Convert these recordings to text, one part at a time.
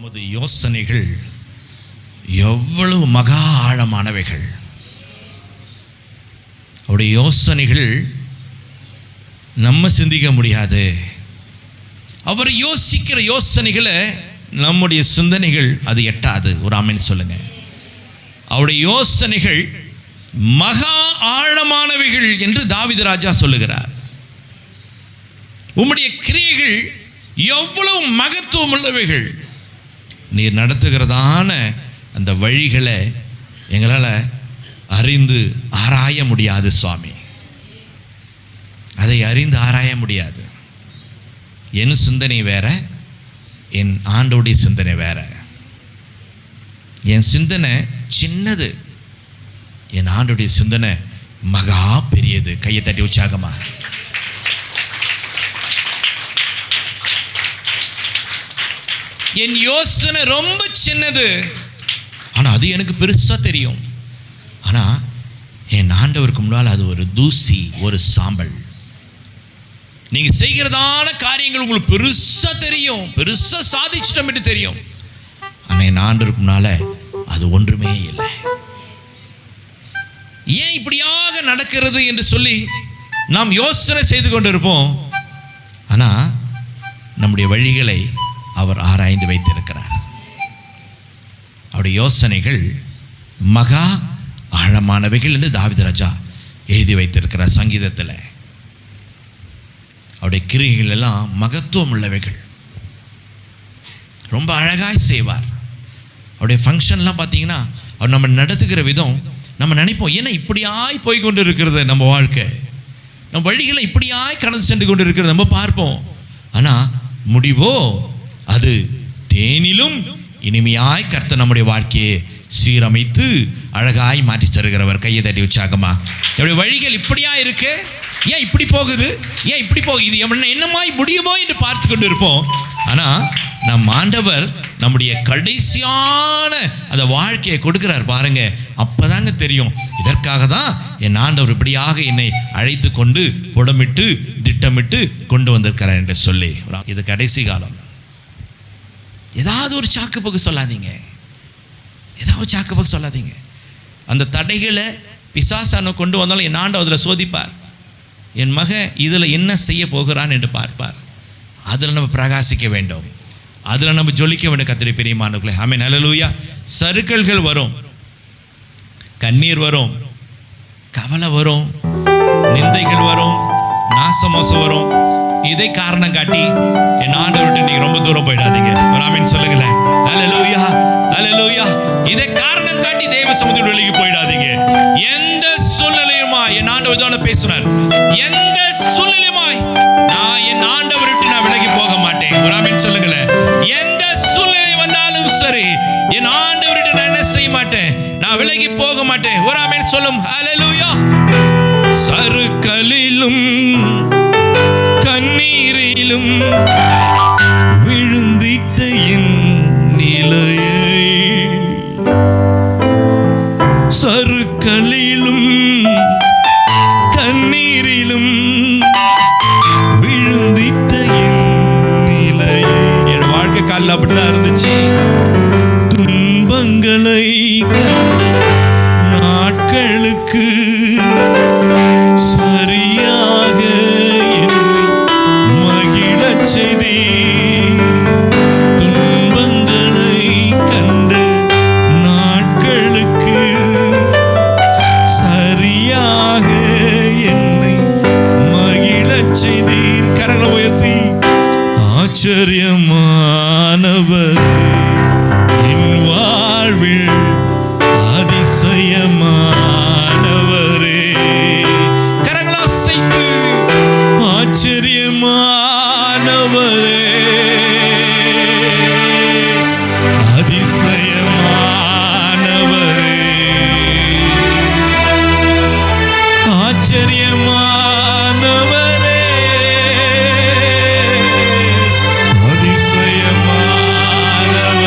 உமது யோசனைகள் எவ்வளவு மகா ஆழமானவைகள். அவருடைய யோசனைகள் நம்ம சிந்திக்க முடியாது. அவர் யோசிக்கிற யோசனைகளை நம்முடைய சிந்தனைகள் அது எட்டாது. ஒரு ஆமென் சொல்லுங்க. அவருடைய யோசனைகள் மகா ஆழமானவைகள் என்று தாவீது ராஜா சொல்லுகிறார். உம்முடைய கிரியைகள் எவ்வளவு மகத்துவம் உள்ளவைகள். நீர் நடத்துகிறதான அந்த வழிகளை எங்களால் அறிந்து ஆராய முடியாது சுவாமி. அதை அறிந்து ஆராய முடியாது. என் சிந்தனை வேற, என் ஆண்டோடைய சிந்தனை வேற. என் சிந்தனை சின்னது, என் ஆண்டோடைய சிந்தனை மகா பெரியது. கையை தட்டி உற்சாகமா. என் யோசனை ரொம்ப சின்னது, ஆனால் அது எனக்கு பெருசா தெரியும். ஆனால் என் ஆண்டவருக்கு முன்னால் அது ஒரு தூசி, ஒரு சாம்பல். நீங்க செய்கிறதான காரியங்கள் உங்களுக்கு பெருசா தெரியும், பெருசா சாதிச்சிட்டோம் என்று தெரியும். ஆனால் என் ஆண்டவருக்கு முன்னால அது ஒன்றுமே இல்லை. ஏன் இப்படியாக நடக்கிறது என்று சொல்லி நாம் யோசனை செய்து கொண்டிருப்போம். ஆனால் நம்முடைய வழிகளை அவர் ஆராய்ந்து வைத்திருக்கிறார். அவருடைய யோசனைகள் மகா ஆழமானவைகள் என்று தாவீது ராஜா எழுதி வைத்திருக்கிறார் சங்கீதத்தில். அவருடைய கிரியைகள் எல்லாம் மகத்துவம் உள்ளவைகள். ரொம்ப அழகாய் செய்வார். அவருடைய ஃபங்க்ஷன்லாம் பார்த்தீங்கன்னா அவர் நம்ம நடத்துகிற விதம் நம்ம நினைப்போம், ஏன்னா இப்படியாய் போய் கொண்டு இருக்கிறது நம்ம வாழ்க்கை, நம்ம வழிகளை இப்படியாய் கடந்து சென்று கொண்டு இருக்கிறது நம்ம பார்ப்போம். ஆனால் முடிவோ அது தேனிலும் இனிமையாய் கர்த்தர் நம்முடைய வாழ்க்கையை சீரமைத்து அழகாய் மாற்றி தருகிறவர். கையை தட்டி உற்சாகமா. என்னுடைய வழிகள் இப்படியா இருக்கு, ஏன் இப்படி போகுது, ஏன் இப்படி போகுது, இது என்னமாய் முடியுமோ என்று பார்த்து கொண்டு இருப்போம். ஆனால் நம் ஆண்டவர் நம்முடைய கடைசியான அந்த வாழ்க்கையை கொடுக்கிறார் பாருங்க. அப்பதாங்க தெரியும், இதற்காக தான் என் ஆண்டவர் இப்படியாக என்னை அழைத்து கொண்டு புடமிட்டு திட்டமிட்டு கொண்டு வந்திருக்கிறார் என்று சொல்லி. இது கடைசி காலம். ஏதாவது ஒரு சாக்கு போக்கு சொல்லாதீங்க, ஏதாவது சாக்கு போக்கு சொல்லாதீங்க. அந்த தடைகளை பிசாசான கொண்டு வந்தாலும் என் ஆண்டவர் அதில் சோதிப்பார். என் மகன் இதில் என்ன செய்ய போகிறான் என்று பார்ப்பார். அதில் நம்ம பிரகாசிக்க வேண்டும், அதில் நம்ம ஜொலிக்க வேண்டும். கர்த்தருடைய பிரியமானவர்களே, ஆமென், ஹல்லேலூயா. சறுக்கல்கள் வரும், கண்ணீர் வரும், கவலை வரும், நிந்தைகள் வரும், நாசமோசம் வரும். இதை காரணம் காட்டி என் ஆண்டவர்கிட்ட நீங்க ரொம்ப தூரம் போயிடாதீங்க. ஒரு ஆமென் சொல்லுங்களேன். ஹல்லேலூயா, ஹல்லேலூயா. இதை காரணம் காட்டி தேவ சமூகத்தில் விலகி போயிடாதீங்க. எந்த சூழ்நிலையுமா என் ஆண்டவர் பேசுறார், எந்த சூழ்நிலையுமாய் நான் என் ஆண்டவர்கிட்ட நான் விலகி போக மாட்டேன். ஒரு ஆமென் சொல்லுங்களேன். எந்த சூழ்நிலை வந்தாலும் சரி, என் ஆண்டவர்கிட்ட நான் என்ன செய்ய மாட்டேன், நான் விலகி போக மாட்டேன். ஒரு ஆமென் சொல்லும். ஹல்லேலூயா. சறுக்கலிலும் கண்ணீரிலும் விழுந்திட்ட என் நிலையை, சறுக்கலிலும் கண்ணீரிலும் விழுந்திட்ட என் நிலையை. என் வாழ்க்கை காலில் அப்படிதான் இருந்துச்சு. துன்பங்களை கண்ட நாட்களுக்கு சரியாக என்னை மகிழச் செய்தி. துன்பங்களை கண்ட நாட்களுக்கு சரியாக என்னை மகிழச் செய்தீர். கரங்களை உயர்த்தி ஆச்சரியமானவர் என் வாழ்வில் அதிசயமானவரே. கரங்களா செய்து ஆச்சரியமானவரே, அதிசயமானவரே, ஆச்சரியமானவரே, அதிசயமானவரே.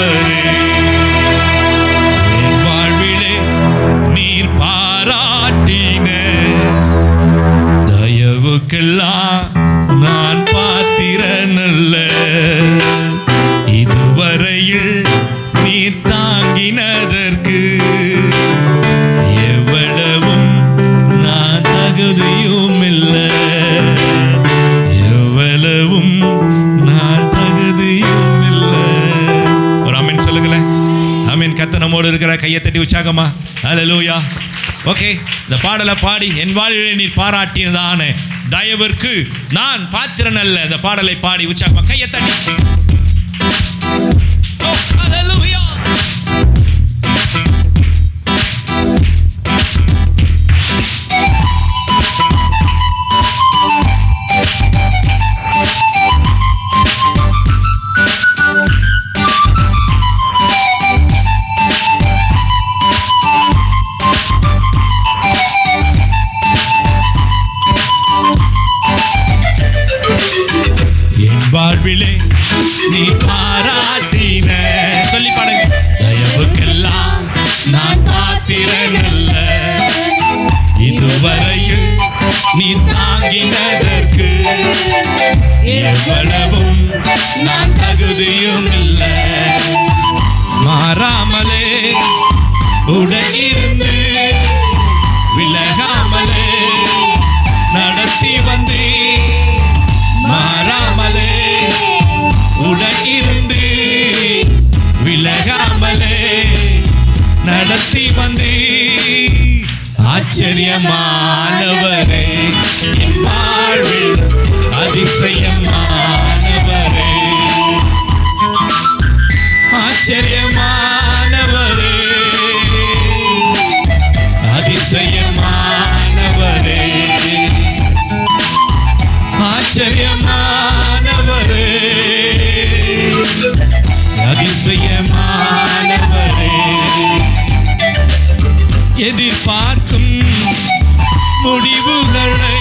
தட்டி உற்சாகமா ஹல்லேலூயா. ஓகே, இந்த பாடலை பாடி என் வாழ்வில் நீர் பாராட்டியதான தயவிற்கு நான் பாத்திரன் அல்ல. இந்த பாடலை பாடி உற்சாகமா கையை தட்டி ஹல்லேலூயா. வாழ்விலே நீ பாராட்டின சொல்லி பாடுங்க. தயவுக்கெல்லாம் நான் பாத்திரன் அல்ல, இதுவரையில் நீ தாங்கினதற்கு எவ்வளவும் நான் தகுதியும் இல்லை. மாறாமலே உடனிருந்து விலகாமலே நடத்தி வந்தே, மாறாமலே உடனிருந்து விலகாமலே நடத்தி வந்தே. ஆச்சரியமானவரே, என் வாழ்வில் அதிசயமானவரே, ஆச்சரியமானவரே, அதிசயமானவரே, ஆச்சரியமானவரே, அதிசயமானவரே. எதிர்பார்க்கும் முடிவுகளை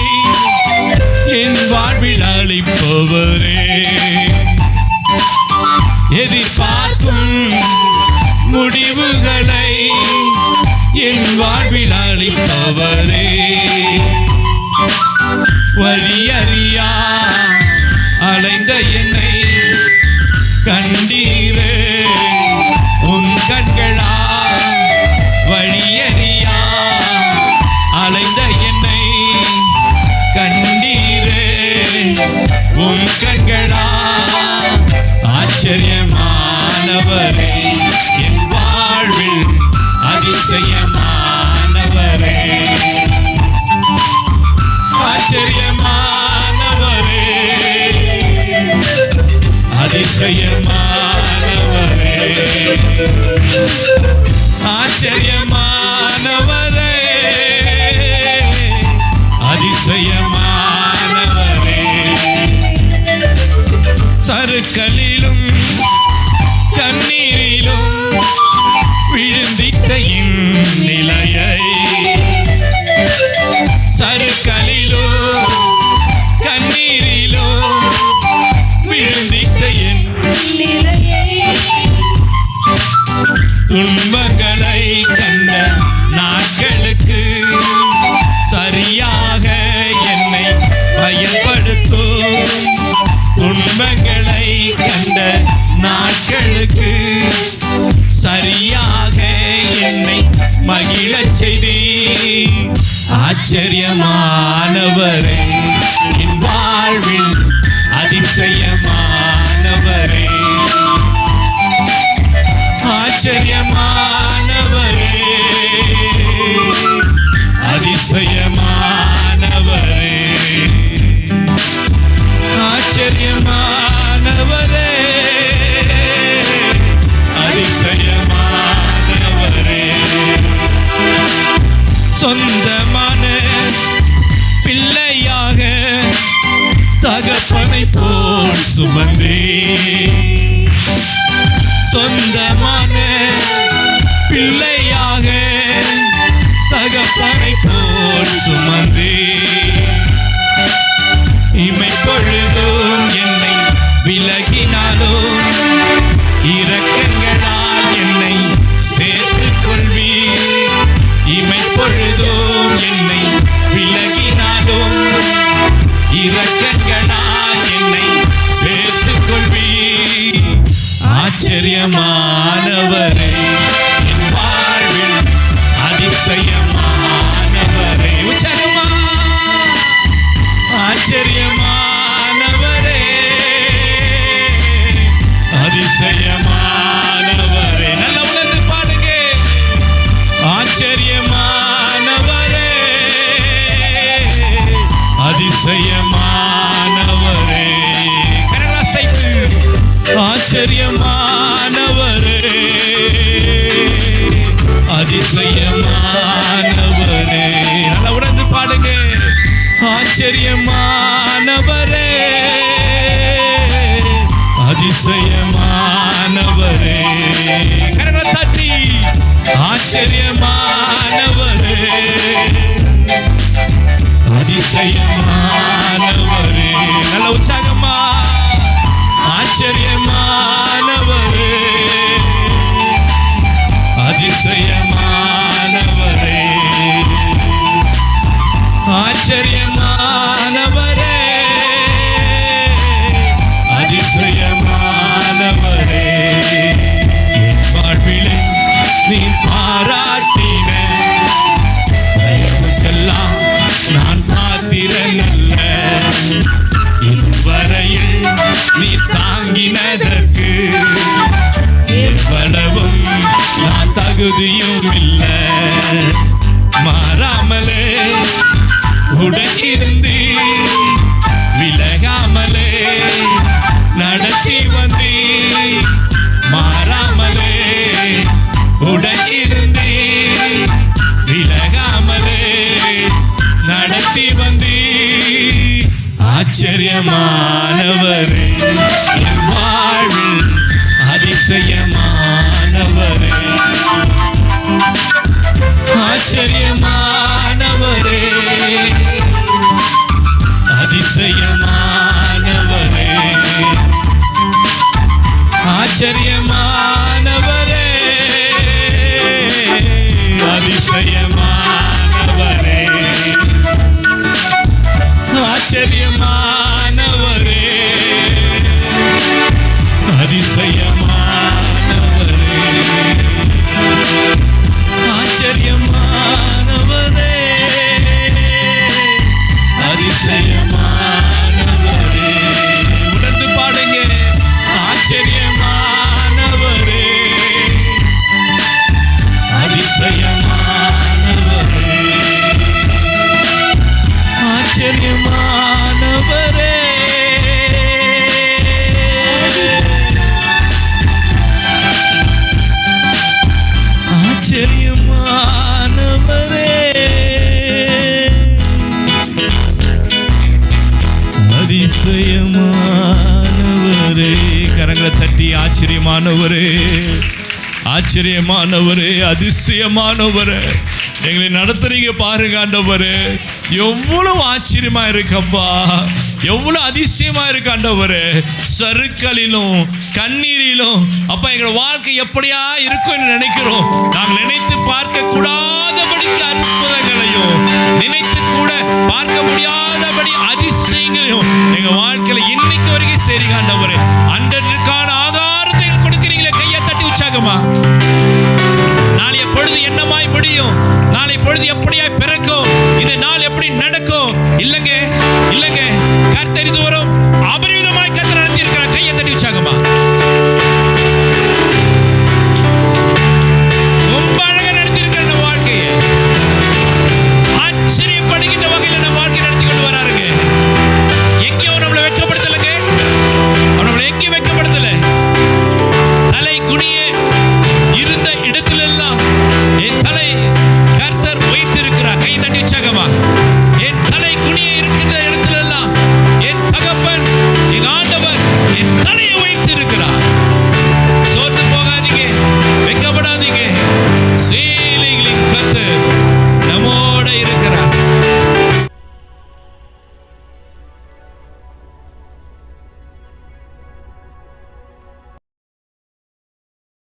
என் வாழ்வில் அளிப்பவரே, எதிர்பார்க்கும் முடிவுகளை என் வாழ்வில் அளிப்பவரே, வழியறியா அலைந்த என்னை கண்டீரே உன் கண்களா, வழியறியா அலைந்த என்னை கண்டீரே உன் கண்களா. ஆச்சரியமானவரே, என் வாழ்வில் அதிசயமானவரே, ஆச்சரியமானவரே, அதிசயமானவரே, ஆச்சரியமானவரே, அதிசயமானவரே. சறுக்களிலும் கண்ணீரிலும் விழுந்திட்ட என் நிலையை, சறுக்களிலும் கண்ணீரிலும் விழுந்திட்ட என் நிலையை, துன்பங்களை கண்ட நாட்களுக்கு சரியாக என்னை பயன்படுத்தும், துன்பங்களை கண்ட நாட்களுக்கு சரியாக என்னை மகிழச் செய்தி. ஆச்சரியமானவரே, என் வாழ்வில் அதிசயமானவரே, ஆச்சரியமானவரே, அதிசயமானவரே, ஆச்சரியமானவரே, அதிசயமானவரே. சொந்தமான பிள்ளையாக தகப்பனை போல் சுமந்தே, சொந்தமான பிள்ளையாக தகப்பனை போல் சுமந்தே, இமை பொழுதும் என்னை விலகினாலும் இரக்கங்களால் என்னை சேர்த்துக் கொள்வீர். இமை பொழுதும் என்னை விலகினாலும் இரக்கங்களால் என்னை சேர்த்துக் கொள்வீர். ஆச்சரியமானவரே, என் வாழ்வில் அதிசயமானவரே, உச்சரிமா, ஆச்சரியமானவரே, அதிசயமானவரே. நல்ல உணர்ந்து பாடுங்க. ஆச்சரியமானவரே, அதிசயமானவரே. நல்லா உணர்ந்து பாடுங்க. ஆச்சரியமானவரே, அதிசயமானவரே. கரங்களை தட்டி ஆச்சரியமானவரே, அதிசயமானவரே. நல்ல உற்சாகமா. ஆச்சரியமானவரே, அதிசயமானவரே, ஆச்சரியமானவரே, அதிசயமானவரே. என் வாழ்விலே நீ பாராட்டின தயவுக்கெல்லாம் நான் பாத்திரனல்ல. இதுவரையில் நீ தாங்கினதற்கு எவ்வளவும் நான் தகுதியும் இல்லை. மாறாமலே உடனிருந்து விலகாமலே நடத்தி வந்தீ. மாறாமலே உடனிருந்து விலகாமலே நடத்தி வந்தீ. ஆச்சரியமானவரே, என் வாழ்வில் அதிசயமானவரே, ஆச்சரியமானவரே, அதிசயமானவரே, ஆச்சரியமானவரே, அதிசயமானவரே, ஆச்சரியமானவரே, அதிசயமானவரே, ஆச்சரியமானவரே, அதிசயமானவரே. உணர்ந்து பாடுங்க. ஆச்சரியமானவரே, அதிசயமானவரே, ஆச்சரியமானவரே, ஆச்சரியமானவரே, அதிசயமானவரே. கரங்களை தட்டி ஆச்சரியமானவரே, ஆச்சரியமானவரே, அதிசயமானவரே, எங்களை நடத்துறீங்க பாருங்க ஆண்டவரே. எவ்வளவு ஆச்சரியமா இருக்கப்பா, எவ்வளவு அதிசயமா இருக்கு ஆண்டவரே. சறுக்கலிலும் கண்ணீரிலும் அப்பா எங்களோட வாழ்க்கை எப்படியா இருக்கும் என்று நினைக்கிறோம். நாங்கள் நினைத்து பார்க்க கூடாதபடிக்கு அற்புதங்களையும் நினைத்து கூட பார்க்க முடியாதபடி அதிசயங்களையும் எங்க வாழ்க்கையில இன்னைக்கு வரைக்கும் சரி ஆண்டவரே. அன்றற்கான ஆதாரத்தை கொடுக்கிறீங்களே. கையை தட்டி உற்சாகமா. நாளைய பொழுது என்னமாய் முடியும், நாளை பொழுது எப்படியாய் பிறக்கும், இந்த நாள் எப்படி நடக்கும். இல்லங்க இல்லங்க, கர்த்தர் தூரம் அவர்